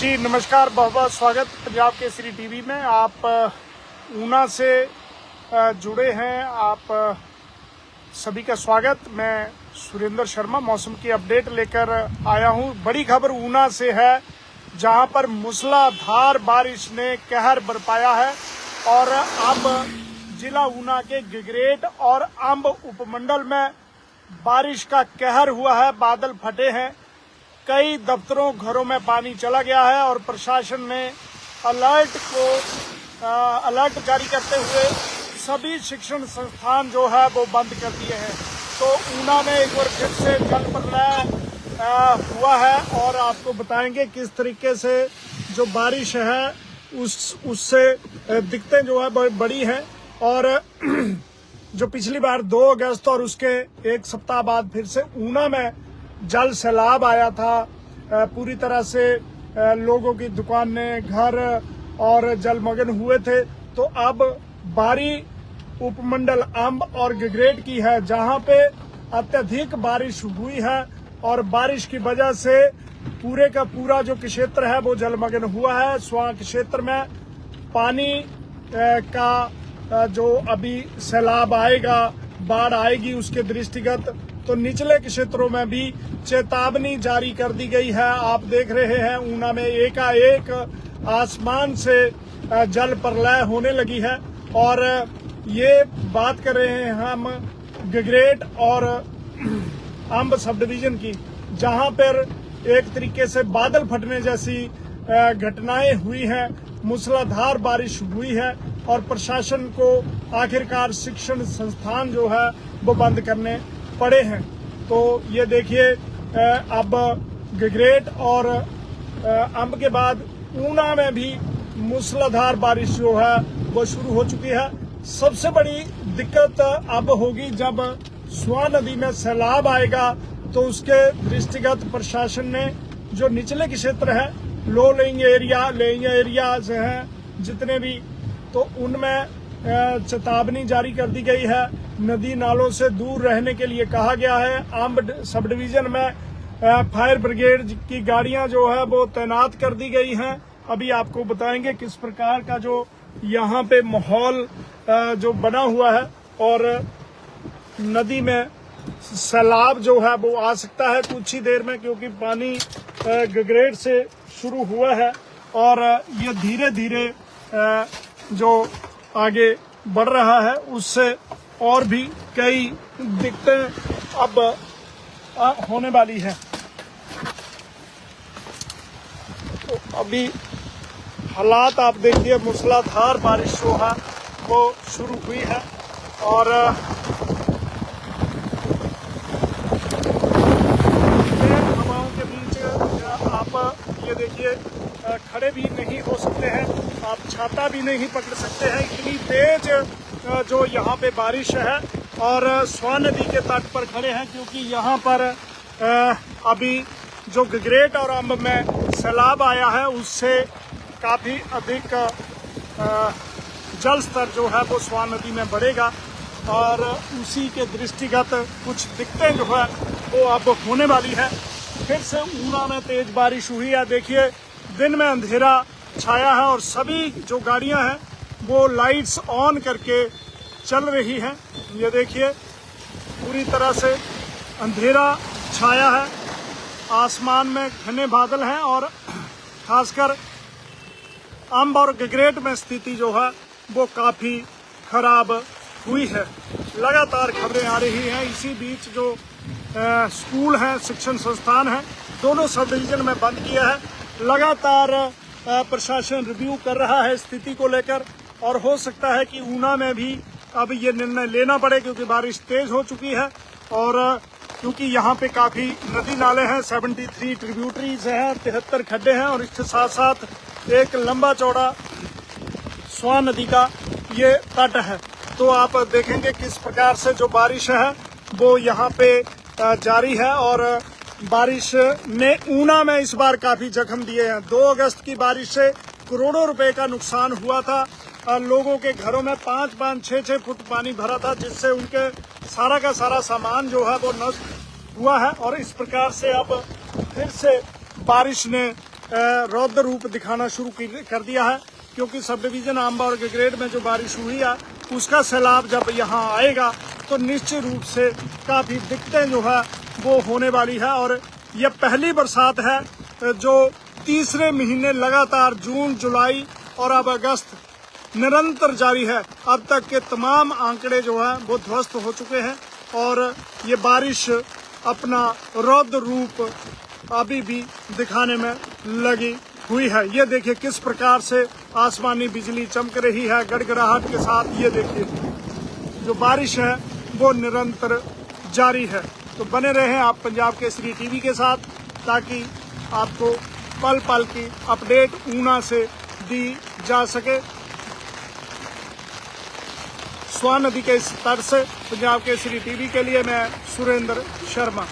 जी नमस्कार, बहुत बहुत स्वागत पंजाब केसरी टीवी में। आप ऊना से जुड़े हैं, आप सभी का स्वागत। मैं सुरेंद्र शर्मा मौसम की अपडेट लेकर आया हूं। बड़ी खबर ऊना से है, जहां पर मूसलाधार बारिश ने कहर बरपाया है और अब जिला ऊना के गिगरेट और अंब उपमंडल में बारिश का कहर हुआ है। बादल फटे हैं, कई दफ्तरों घरों में पानी चला गया है और प्रशासन ने अलर्ट जारी करते हुए सभी शिक्षण संस्थान जो है वो बंद कर दिए हैं। तो ऊना में एक बार फिर से जल प्रलय हुआ है और आपको बताएंगे किस तरीके से जो बारिश है उससे दिक्कतें जो है बड़ी हैं। और जो पिछली बार 2 अगस्त और उसके एक सप्ताह बाद फिर से ऊना में जल सैलाब आया था, पूरी तरह से लोगों की दुकानें, घर और जलमग्न हुए थे। तो अब बारी उपमंडल अंब और गिगरेट की है, जहां पे अत्यधिक बारिश हुई है और बारिश की वजह से पूरे का पूरा जो क्षेत्र है वो जलमग्न हुआ है। स्वां क्षेत्र में पानी का जो अभी सैलाब आएगा, बाढ़ आएगी, उसके दृष्टिगत तो निचले क्षेत्रों में भी चेतावनी जारी कर दी गई है। आप देख रहे हैं ऊना में एकाएक आसमान से जल प्रलय होने लगी है। और ये बात कर रहे हैं हम गिगरेट और अंब सब डिवीजन की, जहां पर एक तरीके से बादल फटने जैसी घटनाएं हुई हैं, मूसलाधार बारिश हुई है और प्रशासन को आखिरकार शिक्षण संस्थान जो है वो बंद करने पड़े हैं। तो ये देखिए, अब गिगरेट और अंब के बाद ऊना में भी मूसलाधार बारिश जो है वो शुरू हो चुकी है। सबसे बड़ी दिक्कत अब होगी जब स्वां नदी में सैलाब आएगा, तो उसके दृष्टिगत प्रशासन ने जो निचले क्षेत्र है, लो लेइंग एरियाज हैं जितने भी, तो उनमें चेतावनी जारी कर दी गई है। नदी नालों से दूर रहने के लिए कहा गया है। अंब सब डिवीजन में फायर ब्रिगेड की गाड़ियां जो है वो तैनात कर दी गई हैं। अभी आपको बताएंगे किस प्रकार का जो यहाँ पे माहौल जो बना हुआ है और नदी में सैलाब जो है वो आ सकता है कुछ ही देर में, क्योंकि पानी गिगरेट से शुरू हुआ है और ये धीरे धीरे जो आगे बढ़ रहा है, उससे और भी कई दिक्कतें अब होने वाली है। तो अभी हालात आप देखिए, मूसलाधार बारिश जो है वो शुरू हुई है और हवाओं के बीच आप ये देखिए खड़े भी नहीं हो सकते हैं, आप छाता भी नहीं पकड़ सकते हैं, इतनी तेज जो यहाँ पे बारिश है। और स्वां नदी के तट पर खड़े हैं, क्योंकि यहाँ पर अभी जो गिगरेट और अंब में सैलाब आया है उससे काफ़ी अधिक जल स्तर जो है वो स्वां नदी में बढ़ेगा और उसी के दृष्टिगत कुछ दिक्कतें जो है वो अब होने वाली है। फिर से ऊना में तेज बारिश हुई है। देखिए, दिन में अंधेरा छाया है और सभी जो गाड़ियां हैं वो लाइट्स ऑन करके चल रही हैं। ये देखिए, पूरी तरह से अंधेरा छाया है, आसमान में घने बादल हैं और खासकर अंब और गिगरेट में स्थिति जो है वो काफ़ी खराब हुई है। लगातार खबरें आ रही हैं। इसी बीच जो स्कूल हैं, शिक्षण संस्थान हैं, दोनों सब डिवीजन में बंद किया है। लगातार प्रशासन रिव्यू कर रहा है स्थिति को लेकर और हो सकता है कि ऊना में भी अब ये निर्णय लेना पड़े, क्योंकि बारिश तेज हो चुकी है और क्योंकि यहाँ पे काफ़ी नदी नाले हैं, 73 ट्रिब्यूटरीज हैं, 73 खड्डे हैं और इसके साथ साथ एक लंबा चौड़ा स्वां नदी का ये तट है। तो आप देखेंगे किस प्रकार से जो बारिश है वो यहाँ पे जारी है और बारिश ने ऊना में इस बार काफी जख्म दिए हैं। 2 अगस्त की बारिश से करोड़ों रुपए का नुकसान हुआ था। लोगों के घरों में 5-5, 6-6 फुट पानी भरा था, जिससे उनके सारा का सारा सामान जो है वो नष्ट हुआ है। और इस प्रकार से अब फिर से बारिश ने रौद्र रूप दिखाना शुरू कर दिया है, क्योंकि सब डिवीजन आंबा और गगरेट में जो बारिश हुई है उसका सैलाब जब यहाँ आएगा तो निश्चित रूप से काफ़ी दिक्कतें जो है वो होने वाली है। और ये पहली बरसात है जो तीसरे महीने लगातार जून, जुलाई और अब अगस्त निरंतर जारी है। अब तक के तमाम आंकड़े जो है वो ध्वस्त हो चुके हैं और ये बारिश अपना रौद्र रूप अभी भी दिखाने में लगी हुई है। ये देखिए किस प्रकार से आसमानी बिजली चमक रही है गड़गड़ाहट के साथ। ये देखिए जो बारिश है वो निरंतर जारी है। तो बने रहें आप पंजाब केसरी टीवी के साथ, ताकि आपको पल पल की अपडेट ऊना से दी जा सके। स्वान नदी के इस तट से पंजाब केसरी टीवी के लिए मैं सुरेंद्र शर्मा।